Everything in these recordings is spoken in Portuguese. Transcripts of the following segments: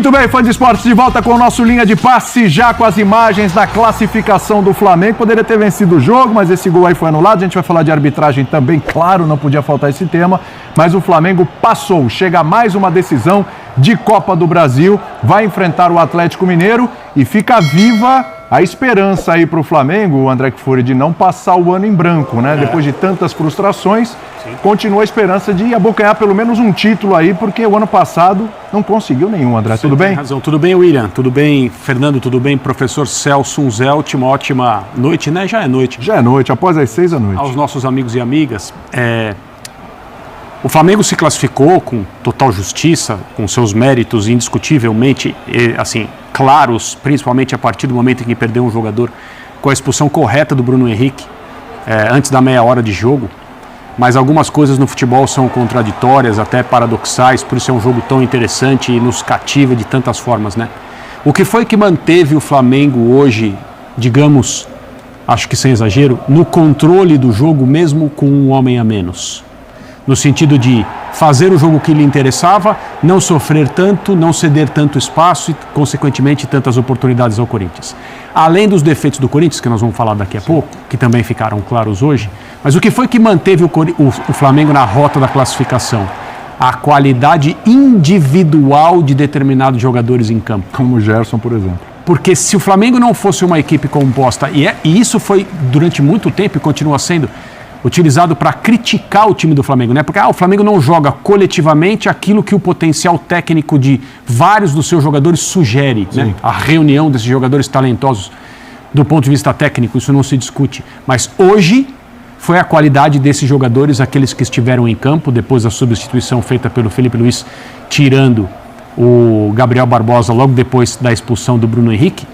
Muito bem, fã de esportes, de volta com o nosso Linha de Passe, já com as imagens da classificação do Flamengo. Poderia ter vencido o jogo, mas esse gol aí foi anulado. A gente vai falar de arbitragem também, claro, não podia faltar esse tema. Mas o Flamengo passou, chega a mais uma decisão de Copa do Brasil, vai enfrentar o Atlético Mineiro e fica viva a esperança aí para o Flamengo, André Kfouri, de não passar o ano em branco, né? Depois de tantas frustrações, continua a esperança de abocanhar pelo menos um título aí, porque o ano passado não conseguiu nenhum, André. Tudo bem? Tem razão. Tudo bem, William? Tudo bem, Fernando? Tudo bem, professor Celso Unzelt? Uma ótima noite, né? Já é noite. Já é noite, após as 6 da noite. Aos nossos amigos e amigas, o Flamengo se classificou com total justiça, com seus méritos indiscutivelmente, assim, claros, principalmente a partir do momento em que perdeu um jogador com a expulsão correta do Bruno Henrique, antes da meia hora de jogo. Mas algumas coisas no futebol são contraditórias, até paradoxais, por isso é um jogo tão interessante e nos cativa de tantas formas, né? O que foi que manteve o Flamengo hoje, digamos, acho que sem exagero, no controle do jogo mesmo com um homem a menos? No sentido de fazer o jogo que lhe interessava, não sofrer tanto, não ceder tanto espaço e, consequentemente, tantas oportunidades ao Corinthians. Além dos defeitos do Corinthians, que nós vamos falar daqui a pouco, que também ficaram claros hoje, mas o que foi que manteve o Flamengo na rota da classificação? A qualidade individual de determinados jogadores em campo. Como o Gerson, por exemplo. Porque se o Flamengo não fosse uma equipe composta, e isso foi durante muito tempo e continua sendo utilizado para criticar o time do Flamengo, né? Porque o Flamengo não joga coletivamente aquilo que o potencial técnico de vários dos seus jogadores sugere, né? A reunião desses jogadores talentosos do ponto de vista técnico, isso não se discute. Mas hoje foi a qualidade desses jogadores, aqueles que estiveram em campo, depois da substituição feita pelo Felipe Luiz, tirando o Gabriel Barbosa logo depois da expulsão do Bruno Henrique.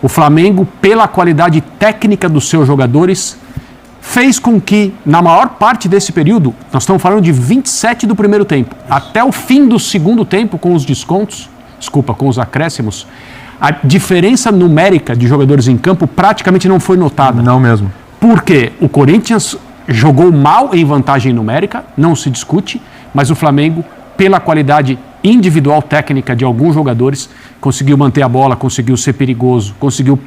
O Flamengo, pela qualidade técnica dos seus jogadores, fez com que, na maior parte desse período, nós estamos falando de 27 do primeiro tempo, até o fim do segundo tempo, com os com os acréscimos, a diferença numérica de jogadores em campo praticamente não foi notada. Não mesmo. Porque o Corinthians jogou mal em vantagem numérica, não se discute, mas o Flamengo, pela qualidade individual técnica de alguns jogadores, conseguiu manter a bola, conseguiu ser perigoso, conseguiu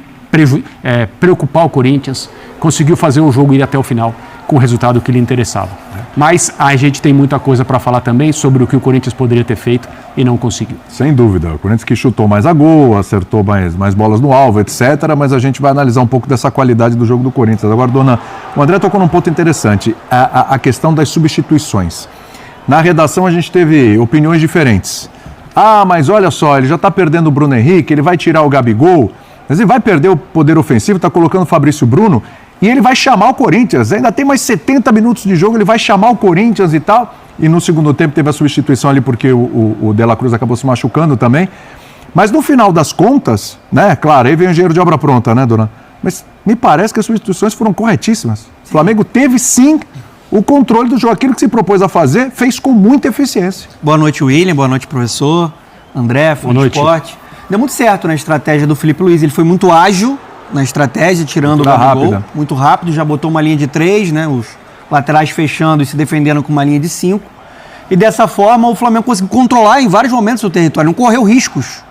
preocupar o Corinthians, conseguiu fazer o jogo ir até o final com o resultado que lhe interessava. Mas a gente tem muita coisa para falar também sobre o que o Corinthians poderia ter feito e não conseguiu. Sem dúvida, o Corinthians que chutou mais a gol, acertou mais bolas no alvo, etc. Mas a gente vai analisar um pouco dessa qualidade do jogo do Corinthians. Agora, dona, o André tocou num ponto interessante, a questão das substituições. Na redação a gente teve opiniões diferentes. Mas olha só, ele já está perdendo o Bruno Henrique, ele vai tirar o Gabigol, mas ele vai perder o poder ofensivo, está colocando o Fabrício Bruno e ele vai chamar o Corinthians. Ainda tem mais 70 minutos de jogo, ele vai chamar o Corinthians e tal. E no segundo tempo teve a substituição ali porque o De La Cruz acabou se machucando também. Mas no final das contas, né, claro, aí vem o engenheiro de obra pronta, né, dona? Mas me parece que as substituições foram corretíssimas. O Flamengo teve sim o controle do jogo, aquilo que se propôs a fazer, fez com muita eficiência. Boa noite, William, boa noite, professor, André, fã do esporte. Deu muito certo na estratégia do Felipe Luiz, ele foi muito ágil na estratégia, tirando o Gabigol, muito rápido, já botou uma linha de 3, né, os laterais fechando e se defendendo com uma linha de 5. E dessa forma o Flamengo conseguiu controlar em vários momentos o território, não correu riscos.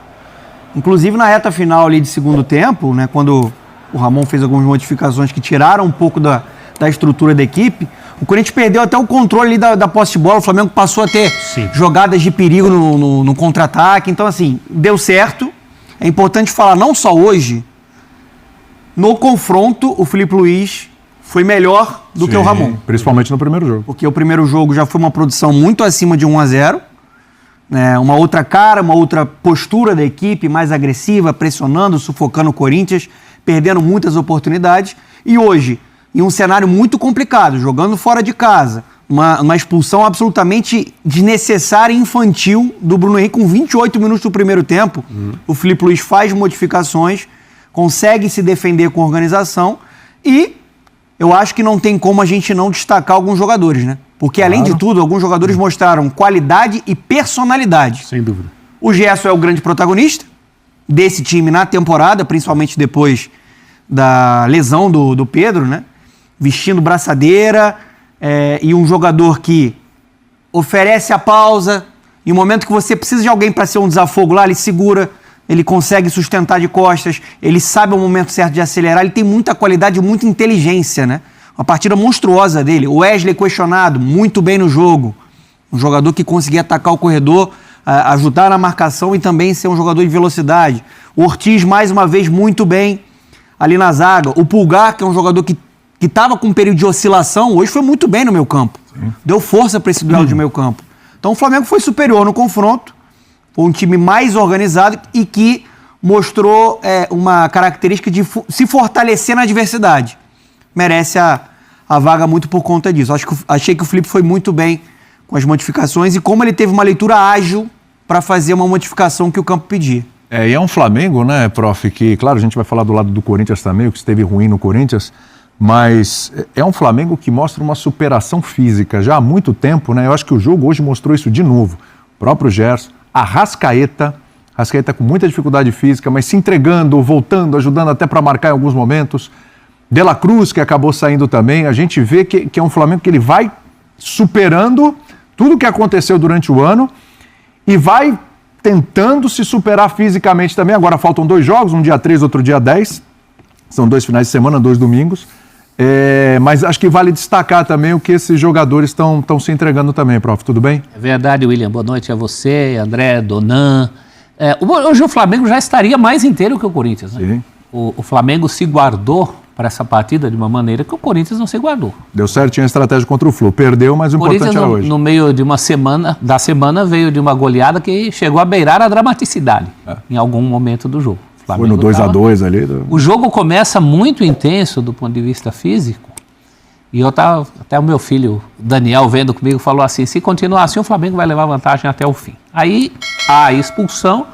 Inclusive na reta final ali de segundo tempo, né, quando o Ramon fez algumas modificações que tiraram um pouco da estrutura da equipe, o Corinthians perdeu até o controle ali da posse de bola, o Flamengo passou a ter jogadas de perigo no contra-ataque, então assim, deu certo. É importante falar, não só hoje, no confronto o Felipe Luiz foi melhor do que o Ramon. Principalmente no primeiro jogo. Porque o primeiro jogo já foi uma produção muito acima de 1-0, né, uma outra cara, uma outra postura da equipe, mais agressiva, pressionando, sufocando o Corinthians, perdendo muitas oportunidades. E hoje, em um cenário muito complicado, jogando fora de casa, uma expulsão absolutamente desnecessária e infantil do Bruno Henrique com 28 minutos do primeiro tempo. O Felipe Luiz faz modificações, consegue se defender com organização e eu acho que não tem como a gente não destacar alguns jogadores, né? Porque, além de tudo, alguns jogadores mostraram qualidade e personalidade. Sem dúvida. O Gerson é o grande protagonista desse time na temporada, principalmente depois da lesão do Pedro, né? Vestindo braçadeira, e um jogador que oferece a pausa, Em um momento que você precisa de alguém para ser um desafogo lá, ele segura, ele consegue sustentar de costas, ele sabe o momento certo de acelerar, ele tem muita qualidade, muita inteligência, né? Uma partida monstruosa dele. O Wesley questionado, muito bem no jogo. Um jogador que conseguia atacar o corredor, ajudar na marcação e também ser um jogador de velocidade. O Ortiz, mais uma vez, muito bem ali na zaga. O Pulgar, que é um jogador que estava com um período de oscilação, hoje foi muito bem no meio campo. Sim. Deu força para esse duelo de meio campo. Então o Flamengo foi superior no confronto, foi um time mais organizado e que mostrou uma característica de se fortalecer na adversidade. Merece a vaga muito por conta disso. Achei que o Felipe foi muito bem com as modificações e como ele teve uma leitura ágil para fazer uma modificação que o campo pedia. E é um Flamengo, né, prof, que, claro, a gente vai falar do lado do Corinthians também, o que esteve ruim no Corinthians, mas é um Flamengo que mostra uma superação física já há muito tempo, né? Eu acho que o jogo hoje mostrou isso de novo. O próprio Gerson, Arrascaeta com muita dificuldade física, mas se entregando, voltando, ajudando até para marcar em alguns momentos. De La Cruz, que acabou saindo também. A gente vê que é um Flamengo que ele vai superando tudo o que aconteceu durante o ano e vai tentando se superar fisicamente também. Agora faltam 2 jogos, um dia 3, outro dia 10. São 2 finais de semana, 2 domingos. Mas acho que vale destacar também o que esses jogadores estão se entregando também, prof. Tudo bem? É verdade, William. Boa noite a você, André, Donan. Hoje o Flamengo já estaria mais inteiro que o Corinthians, né? Sim. O Flamengo se guardou para essa partida de uma maneira que o Corinthians não se guardou. Deu certinho a estratégia contra o Flu. Perdeu, mas o importante era hoje. No meio de uma semana, veio de uma goleada que chegou a beirar a dramaticidade em algum momento do jogo. Foi no 2-2 ali. O jogo começa muito intenso do ponto de vista físico. E até o meu filho, Daniel, vendo comigo, falou assim, se continuar assim, o Flamengo vai levar vantagem até o fim. Aí há a expulsão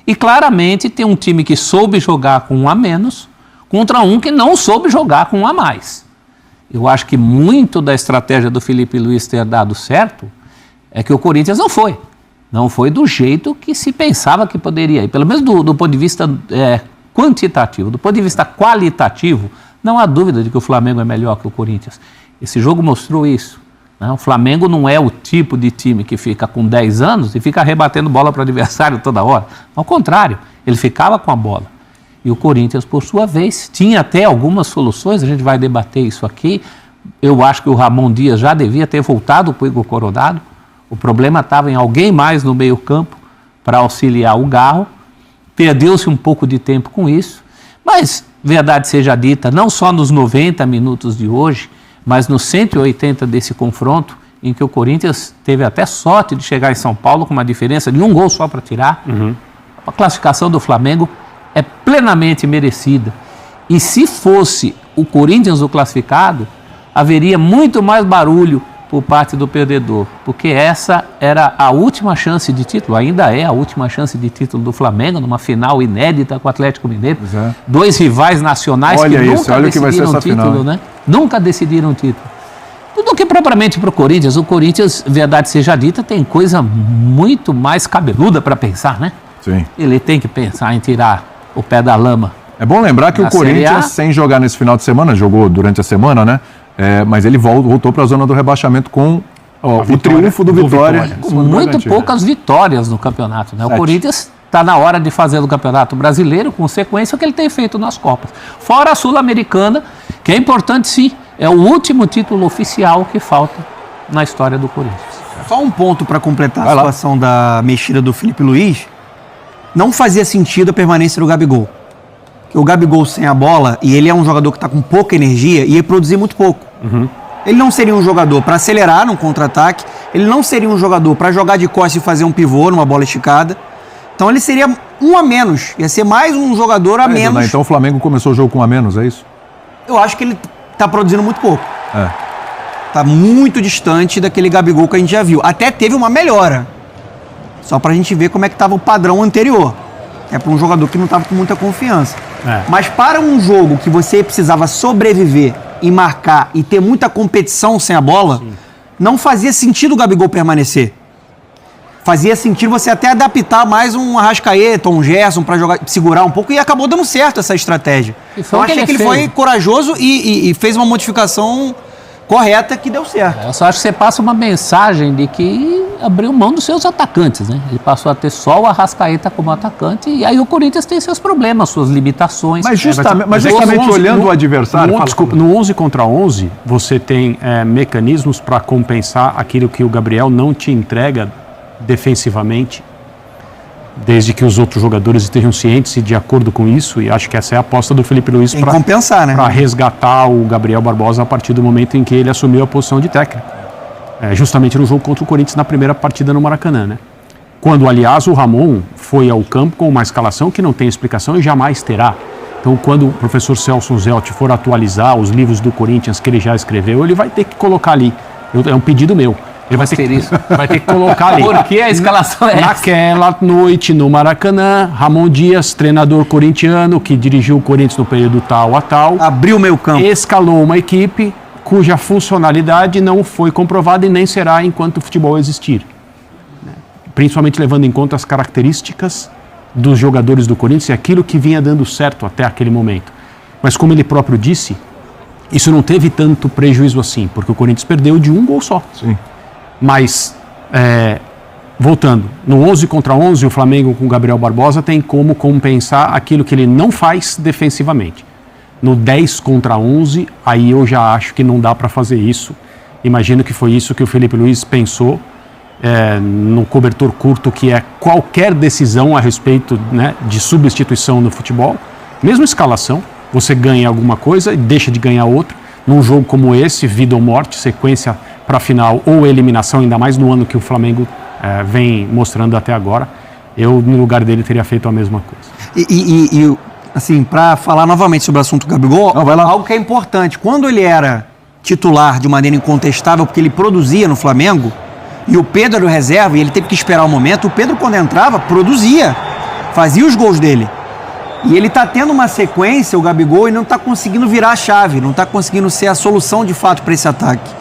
e claramente tem um time que soube jogar com 1 a menos contra um que não soube jogar com 1 a mais. Eu acho que muito da estratégia do Felipe Luiz ter dado certo é que o Corinthians não foi. Não foi do jeito que se pensava que poderia ir. Pelo menos do ponto de vista quantitativo. Do ponto de vista qualitativo, não há dúvida de que o Flamengo é melhor que o Corinthians. Esse jogo mostrou isso. Né? O Flamengo não é o tipo de time que fica com 10 anos e fica rebatendo bola para o adversário toda hora. Ao contrário, ele ficava com a bola. E o Corinthians, por sua vez, tinha até algumas soluções, a gente vai debater isso aqui. Eu acho que o Ramon Dias já devia ter voltado para o Igor Coronado. O problema estava em alguém mais no meio-campo para auxiliar o Garro. Perdeu-se um pouco de tempo com isso. Mas, verdade seja dita, não só nos 90 minutos de hoje, mas nos 180 desse confronto, em que o Corinthians teve até sorte de chegar em São Paulo com uma diferença de 1 gol só para tirar. A classificação do Flamengo é plenamente merecida. E se fosse o Corinthians o classificado, haveria muito mais barulho por parte do perdedor, porque essa era a última chance de título, ainda é a última chance de título do Flamengo, numa final inédita com o Atlético Mineiro. 2 rivais nacionais que nunca decidiram o título, né? Nunca decidiram o título. Tudo que propriamente para o Corinthians, verdade seja dita, tem coisa muito mais cabeluda para pensar, né? Sim. Ele tem que pensar em tirar o pé da lama. É bom lembrar que o Corinthians, sem jogar nesse final de semana, jogou durante a semana, né? Mas ele voltou para a zona do rebaixamento com o triunfo do Vitória. Com muito poucas vitórias no campeonato, né? O Corinthians está na hora de fazer o Campeonato Brasileiro, com sequência que ele tem feito nas Copas. Fora a Sul-Americana, que é importante sim, é o último título oficial que falta na história do Corinthians. Só um ponto para completar a situação da mexida do Felipe Luiz. Não fazia sentido a permanência do Gabigol. Porque o Gabigol sem a bola, e ele é um jogador que está com pouca energia, ia produzir muito pouco. Ele não seria um jogador para acelerar num contra-ataque, ele não seria um jogador para jogar de costas e fazer um pivô numa bola esticada. Então ele seria 1 a menos, ia ser mais um jogador a menos. Então o Flamengo começou o jogo com 1 a menos, é isso? Eu acho que ele está produzindo muito pouco. Está muito distante daquele Gabigol que a gente já viu. Até teve uma melhora. Só para a gente ver como é que estava o padrão anterior. É para um jogador que não estava com muita confiança. Mas para um jogo que você precisava sobreviver e marcar e ter muita competição sem a bola, não fazia sentido o Gabigol permanecer. Fazia sentido você até adaptar mais um Arrascaeta, um Gerson para jogar, segurar um pouco, e acabou dando certo essa estratégia. Eu achei que ele foi corajoso e fez uma modificação correta que deu certo. Eu só acho que você passa uma mensagem de que abriu mão dos seus atacantes, né? Ele passou a ter só o Arrascaeta como atacante e aí o Corinthians tem seus problemas, suas limitações. Mas justamente olhando o adversário... No 11 contra 11, você tem mecanismos para compensar aquilo que o Gabriel não te entrega defensivamente, desde que os outros jogadores estejam cientes e de acordo com isso, e acho que essa é a aposta do Felipe Luiz para compensar, né? Para resgatar o Gabriel Barbosa a partir do momento em que ele assumiu a posição de técnico. Justamente no jogo contra o Corinthians na primeira partida no Maracanã, né? Quando, aliás, o Ramon foi ao campo com uma escalação que não tem explicação e jamais terá. Então, quando o professor Celso Zelt for atualizar os livros do Corinthians que ele já escreveu, ele vai ter que colocar ali. É um pedido meu. Ele vai ter que colocar ali. Por que a escalação é essa? Naquela noite no Maracanã, Ramon Dias, treinador corintiano, que dirigiu o Corinthians no período tal a tal. Abriu o meio campo. Escalou uma equipe cuja funcionalidade não foi comprovada e nem será enquanto o futebol existir. Principalmente levando em conta as características dos jogadores do Corinthians e aquilo que vinha dando certo até aquele momento. Mas como ele próprio disse, isso não teve tanto prejuízo assim, porque o Corinthians perdeu de um gol só. Sim. Mas, voltando, no 11 contra 11, o Flamengo com o Gabriel Barbosa tem como compensar aquilo que ele não faz defensivamente. No 10 contra 11, aí eu já acho que não dá para fazer isso. Imagino que foi isso que o Felipe Luiz pensou no cobertor curto, que é qualquer decisão a respeito, né, de substituição no futebol. Mesmo escalação, você ganha alguma coisa e deixa de ganhar outra. Num jogo como esse, vida ou morte, sequência para a final ou eliminação, ainda mais no ano que o Flamengo vem mostrando até agora, eu, no lugar dele, teria feito a mesma coisa. Assim, para falar novamente sobre o assunto do Gabigol, algo que é importante. Quando ele era titular de maneira incontestável, porque ele produzia no Flamengo, e o Pedro era o reserva, e ele teve que esperar o momento, o Pedro, quando entrava, produzia, fazia os gols dele. E ele está tendo uma sequência, o Gabigol, e não está conseguindo virar a chave, não está conseguindo ser a solução de fato para esse ataque.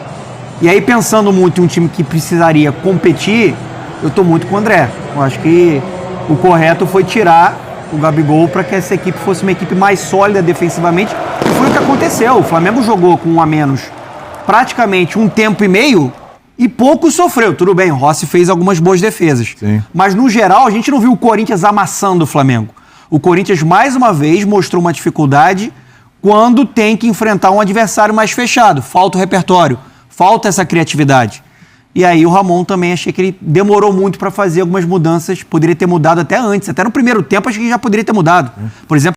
E aí, pensando muito em um time que precisaria competir, eu estou muito com o André. Eu acho que o correto foi tirar o Gabigol para que essa equipe fosse uma equipe mais sólida defensivamente. E foi o que aconteceu. O Flamengo jogou com um a menos praticamente um tempo e meio e pouco sofreu. Tudo bem, o Rossi fez algumas boas defesas. Sim. Mas, no geral, a gente não viu o Corinthians amassando o Flamengo. O Corinthians, mais uma vez, mostrou uma dificuldade quando tem que enfrentar um adversário mais fechado. Falta o repertório, falta essa criatividade. E aí o Ramon também, achei que ele demorou muito para fazer algumas mudanças, poderia ter mudado até antes. Até no primeiro tempo, acho que já poderia ter mudado. Por exemplo,